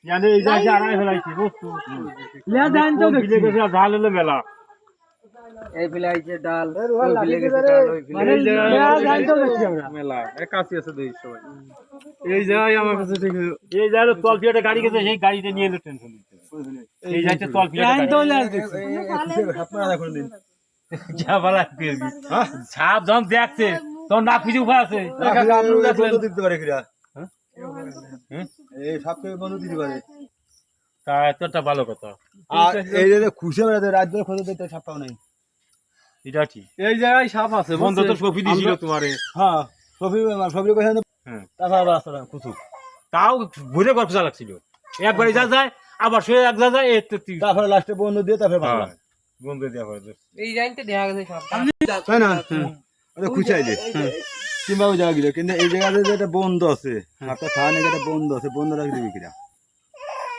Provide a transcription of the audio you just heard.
জানে এই যে আড়াই ফেলাইছি বস্তু লে জান তো বিলে গেছে ঢাল হলো মেলা এই ফেলাইছে ডাল ওই ফেলে গেছে ডাল ওই ফেলে এই জায়গায় জান তো দেখছি আমরা মেলা একাছি আছে দুই সবাই এই জায়গায় আমার কাছে ঠিক এই জায়গায় তল ফিয়াটা গাড়ি গেছে সেই গাড়িতে নিয়ে এলো টেনশন এই জায়গায় তল ফিয়াটা গাড়ি তো আপনারা দেখুন দিন যা বলা পেরবি হ্যাঁ ছাপ যখন দেখছে তখন না কিছু উপায় আছে বন্ধ দিতে পারে কিরা হ্যাঁ এই সাপকে বন্ধ দিতে পারে তা এতটা ভালো কথা আর এই যে খুশি হয়ে রাত ধরে খোঁজ দিতে সাপ পাও নাই এটা ঠিক এই জায়গায় সাপ আছে বন্ধ তো সফি দিছিল তোমারে হ্যাঁ সফি কইছে হ্যাঁ তাছাড়া রাস্তা কুচু তাও ঘুরে গল্প চালাচ্ছিল একবারে যা যায় আবার সে এক যা যায় এই তারপরে লাস্টে বন্ধ দিয়ে তারপরে ভালো বন্ধ দেওয়া হয় এই জানতে দেখা গেছে সব তাই না ওটা খুঁচাইলে কিংবা ওই জায়গা গেলে কিন্তু এই জায়গাতে যেটা বন্ধ আছে আপনার থানে যেটা বন্ধ আছে বন্ধ রাখি দিবি কিনা